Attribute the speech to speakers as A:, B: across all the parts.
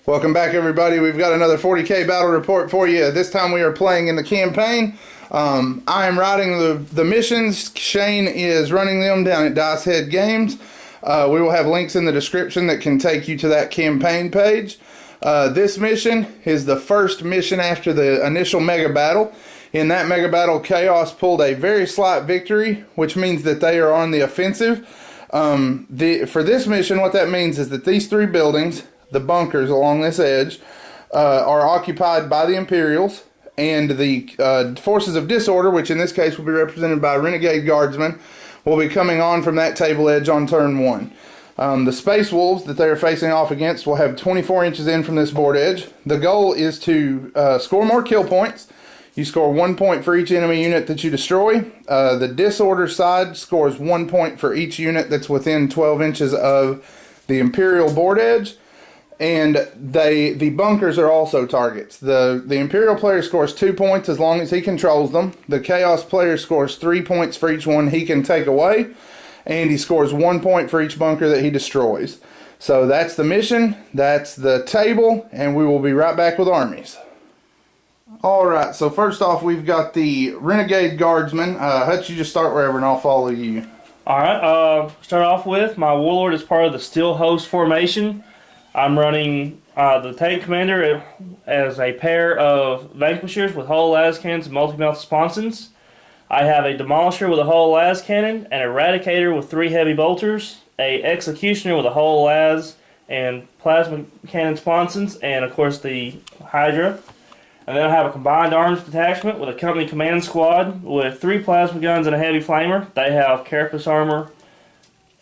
A: Welcome back, everybody. We've got another 40K battle report for you. This time we are playing in the campaign. I am writing the missions. Shane is running them down at Dice Head Games. We will have links in the description that can take you to that campaign page. This mission is the first mission after the initial mega battle. In that mega battle, Chaos pulled a very slight victory, which means that they are on the offensive. For this mission, what that means is that these three buildings, the bunkers along this edge, are occupied by the Imperials, and the forces of disorder, which in this case will be represented by Renegade Guardsmen, will be coming on from that table edge on turn 1. The Space Wolves that they are facing off against will have 24 inches in from this board edge. The goal is to score more kill points. You score 1 point for each enemy unit that you destroy. The disorder side scores 1 point for each unit that's within 12 inches of the Imperial board edge. And the bunkers are also targets. The Imperial player scores 2 points as long as he controls them. The Chaos player scores 3 points for each one he can take away. And he scores 1 point for each bunker that he destroys. So that's the mission, that's the table, and we will be right back with armies. Alright, so first off we've got the Renegade Guardsmen. Hutch, you just start wherever and I'll follow you.
B: Alright, start off with my Warlord is part of the Steel Host formation. I'm running the Tank Commander as a pair of Vanquishers with hull las cannons and multi-mouth sponsons. I have a Demolisher with a hull las cannon, an Eradicator with 3 heavy bolters, a Executioner with a hull las and plasma cannon sponsons, and of course the Hydra. And then I have a Combined Arms Detachment with a Company Command Squad with 3 plasma guns and a heavy flamer. They have carapace armor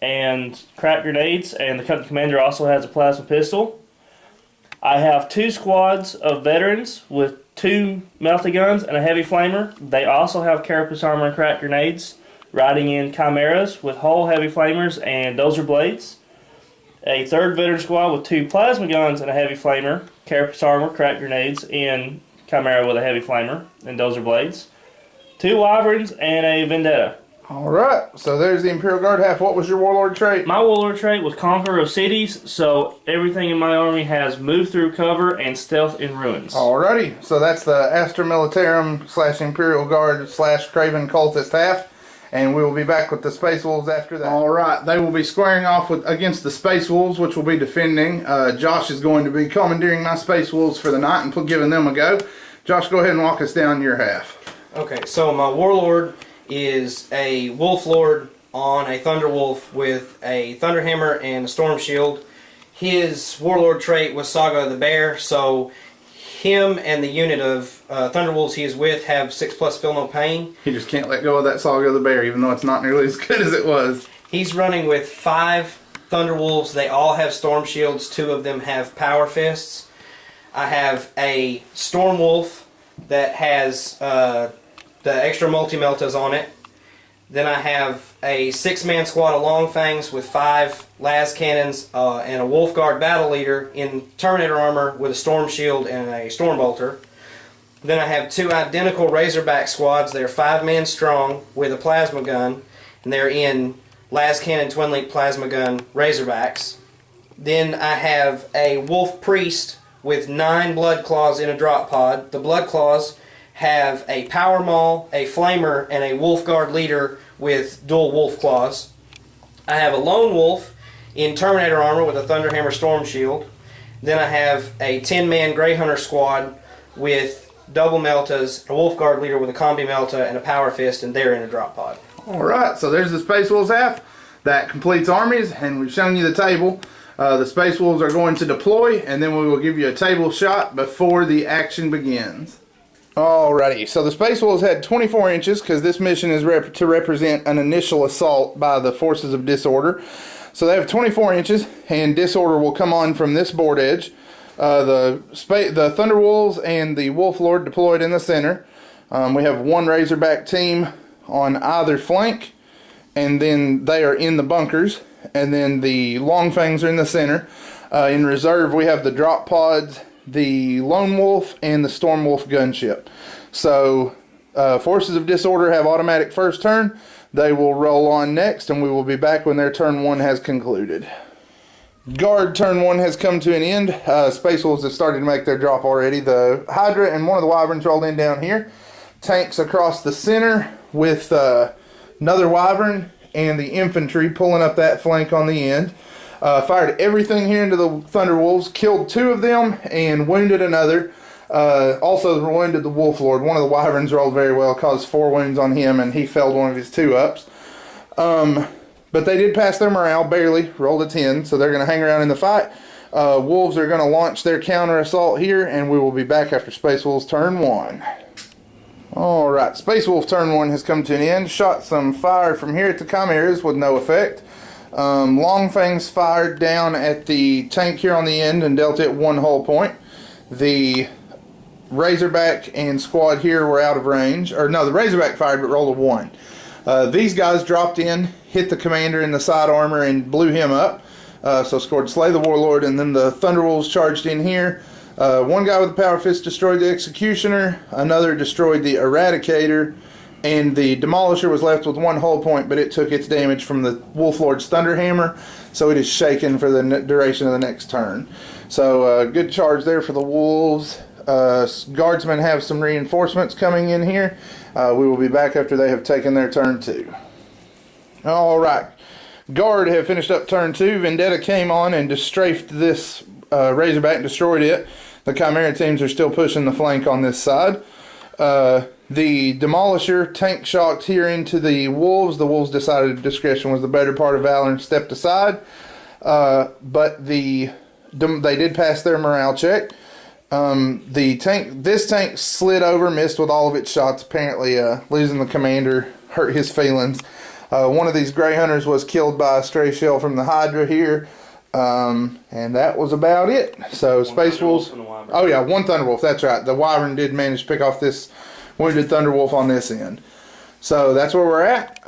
B: and crack grenades, and the company commander also has a plasma pistol. I have 2 squads of veterans with 2 melty guns and a heavy flamer. They also have carapace armor and crack grenades, riding in chimeras with hull heavy flamers and dozer blades. A 3rd veteran squad with 2 plasma guns and a heavy flamer, carapace armor, crack grenades, in chimera with a heavy flamer and dozer blades. 2 wyverns and a vendetta.
A: Alright, so there's the Imperial Guard half. What was your Warlord trait?
B: My Warlord trait was Conqueror of Cities, so everything in my army has move through cover and stealth in ruins.
A: Alrighty, so that's the Astra Militarum / Imperial Guard / Craven Cultist half, and we will be back with the Space Wolves after that. Alright, they will be squaring off against the Space Wolves, which will be defending. Josh is going to be commandeering my Space Wolves for the night and giving them a go. Josh, go ahead and walk us down your half.
C: Okay, so my Warlord is a Wolf Lord on a Thunder Wolf with a Thunderhammer and a Storm Shield. His Warlord trait was Saga of the Bear, so him and the unit of Thunder Wolves he is with have 6+ Feel No Pain.
A: He just can't let go of that Saga of the Bear, even though it's not nearly as good as it was.
C: He's running with 5 Thunder Wolves. They all have Storm Shields. 2 of them have Power Fists. I have a Storm Wolf that has the extra multi-meltas on it. Then I have a 6-man squad of Long Fangs with 5 las cannons and a Wolf Guard battle leader in Terminator armor with a Storm Shield and a Storm Bolter. Then I have 2 identical Razorback squads. They're 5-man strong with a plasma gun, and they're in las cannon Twin Link plasma gun Razorbacks. Then I have a Wolf Priest with 9 Blood Claws in a drop pod. The Blood Claws have a Power Maul, a Flamer, and a Wolf Guard leader with dual Wolf Claws. I have a Lone Wolf in Terminator armor with a Thunderhammer Storm Shield. Then I have a 10-man Grey Hunter squad with double Meltas, a Wolf Guard leader with a Combi Melta, and a Power Fist, and they're in a drop pod.
A: Alright, so there's the Space Wolves half. That completes armies, and we've shown you the table. The Space Wolves are going to deploy, and then we will give you a table shot before the action begins. Alrighty, so the Space Wolves had 24 inches because this mission is to represent an initial assault by the forces of disorder. So they have 24 inches, and disorder will come on from this board edge. The Thunder Wolves and the Wolf Lord deployed in the center. We have 1 Razorback team on either flank, and then they are in the bunkers, and then the Long Fangs are in the center. In reserve, we have the drop pods, the Lone Wolf, and the Storm Wolf gunship. So forces of disorder have automatic first turn. They will roll on next, and we will be back when their turn 1 has concluded. Guard turn 1 has come to an end. Space Wolves have started to make their drop already. The Hydra and one of the Wyverns rolled in down here. Tanks across the center with another Wyvern and the infantry pulling up that flank on the end. Fired everything here into the Thunderwolves, killed 2 of them and wounded another. Also wounded the Wolf Lord. One of the Wyverns rolled very well, caused 4 wounds on him, and he felled one of his 2-ups. But they did pass their morale, barely, rolled a 10, so they're going to hang around in the fight. Wolves are going to launch their counter assault here, and we will be back after Space Wolves turn 1. Alright, Space Wolf turn 1 has come to an end. Shot some fire from here at the Chimeras with no effect. Longfangs fired down at the tank here on the end and dealt it 1 hull point. The Razorback and squad here were out of range. Or no, the Razorback fired but rolled a 1. These guys dropped in, hit the commander in the side armor and blew him up. So scored Slay the Warlord, and then the Thunderwolves charged in here. One guy with a Power Fist destroyed the Executioner, another destroyed the Eradicator, and the Demolisher was left with 1 hull point, but it took its damage from the Wolf Lord's Thunderhammer, so it is shaken for the duration of the next turn. So good charge there for the Wolves. Guardsmen have some reinforcements coming in here. We will be back after they have taken their turn 2. Alright, Guard have finished up turn 2. Vendetta came on and strafed this Razorback and destroyed it. The Chimera teams are still pushing the flank on this side. The Demolisher tank shocked here into the Wolves. The Wolves decided discretion was the better part of valor and stepped aside. But they did pass their morale check. This tank slid over, missed with all of its shots. Apparently, losing the commander hurt his feelings. One of these Grey Hunters was killed by a stray shell from the Hydra here. And that was about it. So Space Wolves. Oh yeah, 1 Thunderwolf. That's right. The Wyvern did manage to pick off this wounded Thunderwolf on this end. So that's where we're at.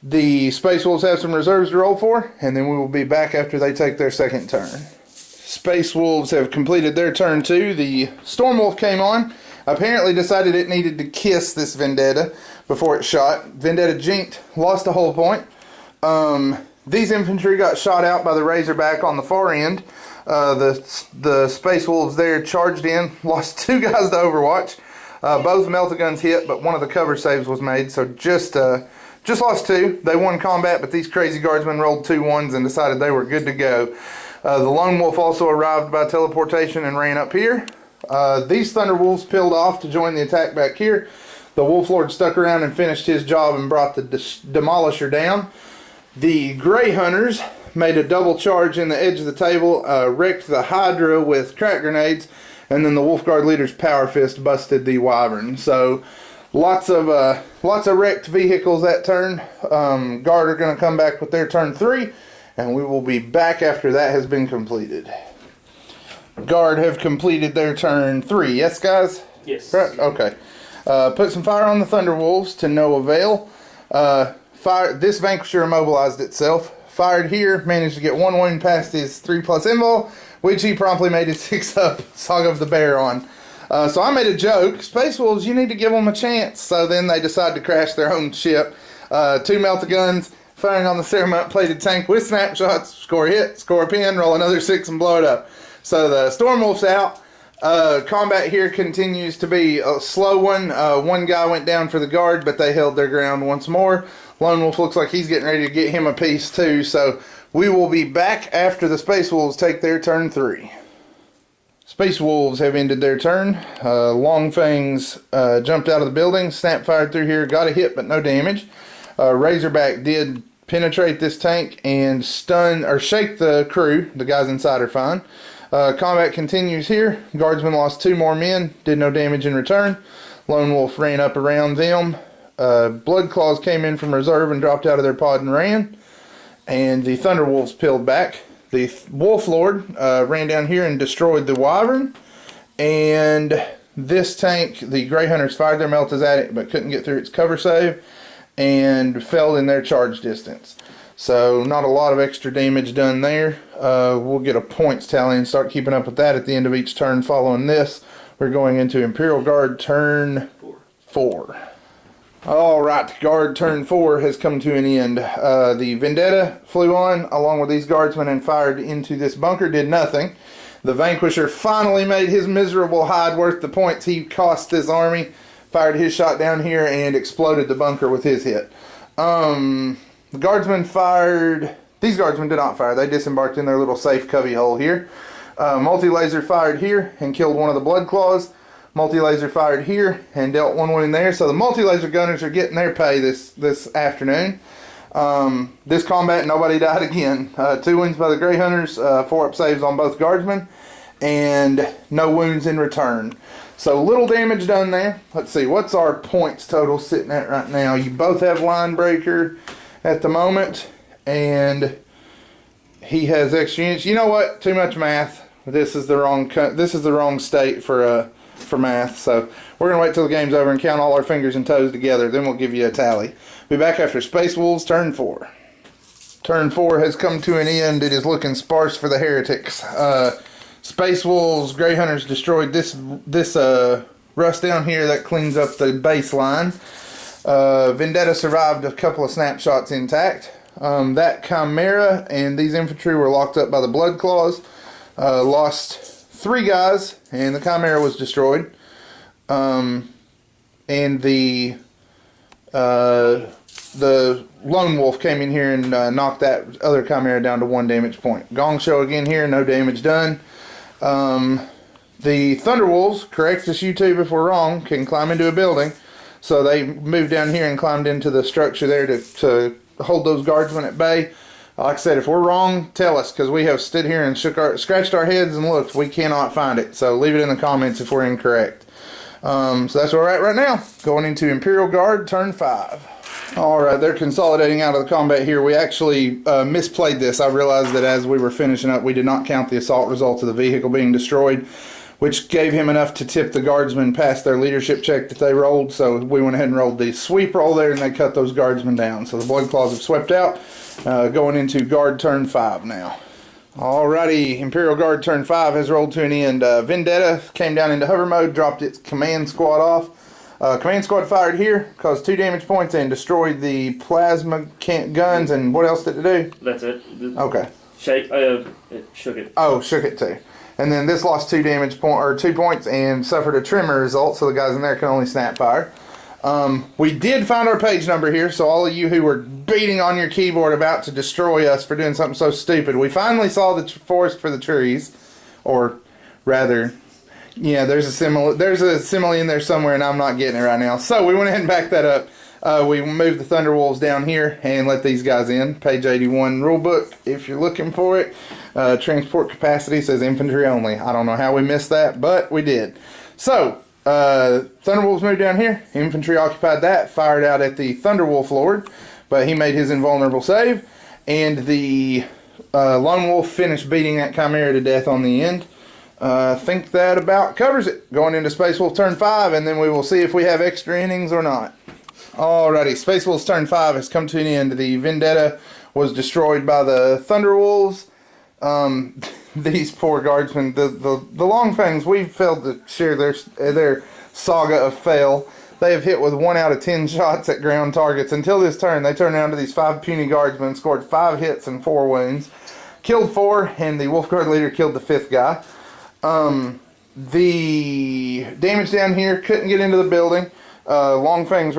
A: The Space Wolves have some reserves to roll for, and then we will be back after they take their second turn. Space Wolves have completed their turn 2. The Storm Wolf came on. Apparently decided it needed to kiss this Vendetta before it shot. Vendetta jinked, lost a hull point. These infantry got shot out by the Razorback on the far end. The Space Wolves there charged in, lost 2 guys to Overwatch. Both Melt-A-Guns hit, but one of the cover saves was made, so just lost 2. They won combat, but these crazy guardsmen rolled 2 1s and decided they were good to go. The Lone Wolf also arrived by teleportation and ran up here. These Thunderwolves peeled off to join the attack back here. The Wolf Lord stuck around and finished his job and brought the Demolisher down. The Grey Hunters made a double charge in the edge of the table, wrecked the Hydra with crack grenades, and then the Wolf Guard leader's Power Fist busted the Wyvern. So lots of wrecked vehicles that turn. Guard are going to come back with their turn 3, and we will be back after that has been completed. Guard have completed their turn 3. Yes, guys?
B: Yes.
A: Right? Okay. Put some fire on the Thunderwolves to no avail. This Vanquisher immobilized itself. Fired here, managed to get 1 wound past his 3+ invul, which he promptly made his 6-up Saga of the Bear on. So I made a joke. Space Wolves, you need to give them a chance. So then they decide to crash their own ship. 2 Melt-A-Guns, firing on the cerament-plated tank with snapshots. Score a hit, score a pin, roll another 6 and blow it up. So the Storm Wolf's out. Combat here continues to be a slow one. One guy went down for the guard, but they held their ground once more. Lone Wolf looks like he's getting ready to get him a piece too. So we will be back after the Space Wolves take their turn 3. Space Wolves have ended their turn. Longfangs jumped out of the building, snap fired through here, got a hit but no damage. Razorback did penetrate this tank and stun or shake the crew. The guys inside are fine. Combat continues here. Guardsmen lost 2 more men, did no damage in return. Lone Wolf ran up around them. Blood Claws came in from reserve and dropped out of their pod and ran. And the Thunderwolves peeled back. The Wolf Lord ran down here and destroyed the Wyvern. And this tank, the Grey Hunters fired their meltas at it but couldn't get through its cover save and fell in their charge distance. So not a lot of extra damage done there. We'll get a points tally and start keeping up with that at the end of each turn following this. We're going into Imperial Guard turn 4. All right, guard turn 4 has come to an end. The Vendetta flew on along with these guardsmen and fired into this bunker, did nothing. The Vanquisher finally made his miserable hide worth the points he cost this army, fired his shot down here and exploded the bunker with his hit. The guardsmen fired, these guardsmen did not fire, they disembarked in their little safe cubby hole here. Multi-laser fired here and killed one of the blood claws. Multi-laser fired here and dealt one wound there. So the multi-laser gunners are getting their pay this afternoon. This combat, nobody died again. 2 wounds by the Grey Hunters, 4 up saves on both guardsmen, and no wounds in return. So little damage done there. Let's see, what's our points total sitting at right now? You both have line breaker at the moment, and he has extra units. You know what? Too much math. This is the wrong state for math, so we're going to wait till the game's over and count all our fingers and toes together, then we'll give you a tally. Be back after Space Wolves turn 4. Turn 4 has come to an end. It is looking sparse for the heretics. Space Wolves, Grey Hunters destroyed this rust down here that cleans up the baseline. Vendetta survived a couple of snapshots intact. That Chimera and these infantry were locked up by the Blood Claws. Lost 3 guys, and the Chimera was destroyed. And the Lone Wolf came in here and knocked that other Chimera down to 1 damage point. Gong Show again here, no damage done. The Thunderwolves, correct us YouTube if we're wrong, can climb into a building. So they moved down here and climbed into the structure there to hold those guardsmen at bay. Like I said, if we're wrong, tell us, because we have stood here and scratched our heads and looked. We cannot find it. So leave it in the comments if we're incorrect. So that's where we're at right now. Going into Imperial Guard, turn 5. Alright, they're consolidating out of the combat here. We actually misplayed this. I realized that as we were finishing up, we did not count the assault results of the vehicle being destroyed, which gave him enough to tip the guardsmen past their leadership check that they rolled. So we went ahead and rolled the sweep roll there, and they cut those guardsmen down. So the Blood Claws have swept out. Going into Guard turn 5 now. Alrighty, Imperial Guard turn 5 has rolled to an end. Vendetta came down into hover mode, dropped its command squad off. Command squad fired here, caused 2 damage points, and destroyed the plasma guns. And what else did it do?
B: That's it.
A: Okay.
B: It shook it.
A: Oh, shook it too. And then this lost 2 points and suffered a tremor result, so the guys in there can only snap fire. We did find our page number here, so all of you who were beating on your keyboard about to destroy us for doing something so stupid, we finally saw the forest for the trees, or rather, yeah, there's a simile in there somewhere, and I'm not getting it right now. So we went ahead and backed that up. We moved the Thunderwolves down here and let these guys in. Page 81 rulebook, if you're looking for it. Transport capacity says infantry only. I don't know how we missed that, but we did. So Thunderwolves moved down here. Infantry occupied that, fired out at the Thunderwolf Lord, but he made his invulnerable save, and the Lone Wolf finished beating that Chimera to death on the end. I think that about covers it. Going into Space Wolf turn 5, and then we will see if we have extra innings or not. Alrighty, Space Wolves turn 5 has come to an end. The Vendetta was destroyed by the Thunderwolves. These poor guardsmen, the Longfangs, we've failed to share their saga of fail. They have hit with 1 out of 10 shots at ground targets. Until this turn, they turned around to these 5 puny guardsmen, scored 5 hits and 4 wounds, killed 4, and the Wolf Guard leader killed the 5th guy. The damage down here couldn't get into the building. Longfangs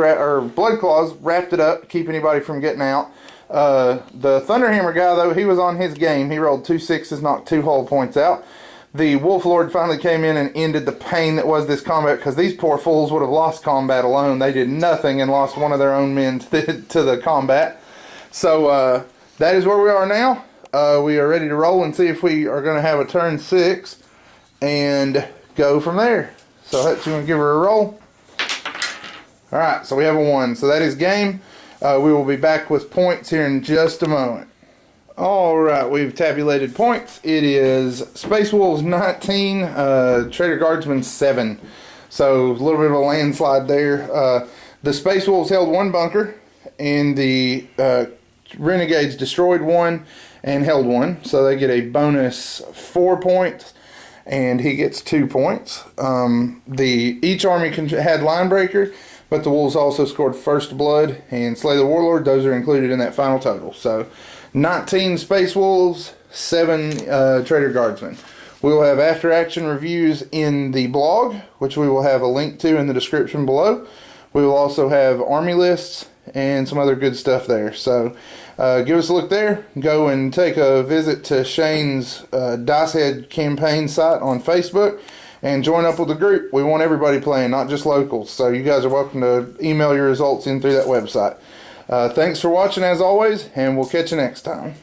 A: Blood Claws wrapped it up to keep anybody from getting out. The Thunderhammer guy, though, he was on his game. He rolled 2 6s, knocked 2 hull points out. The Wolf Lord finally came in and ended the pain that was this combat, because these poor fools would have lost combat alone. They did nothing and lost one of their own men to the combat. So that is where we are now. We are ready to roll and see if we are going to have a turn 6 and go from there. So Hutch, you want to give her a roll? Alright, so we have a 1. So that is game. We will be back with points here in just a moment. Alright, we've tabulated points. It is Space Wolves 19, Trader Guardsmen 7. So a little bit of a landslide there. The Space Wolves held 1 bunker, and the Renegades destroyed 1 and held 1. So they get a bonus 4 points, and he gets 2 points. Each army had line breaker. but the Wolves also scored First Blood and Slay the Warlord. Those are included in that final total. So 19 Space Wolves, 7 Trader Guardsmen. We will have after action reviews in the blog, which we will have a link to in the description below. We will also have army lists and some other good stuff there. So give us a look there. Go and take a visit to Shane's Dice Head campaign site on Facebook and join up with the group. We want everybody playing, not just locals. So you guys are welcome to email your results in through that website. Thanks for watching as always, and we'll catch you next time.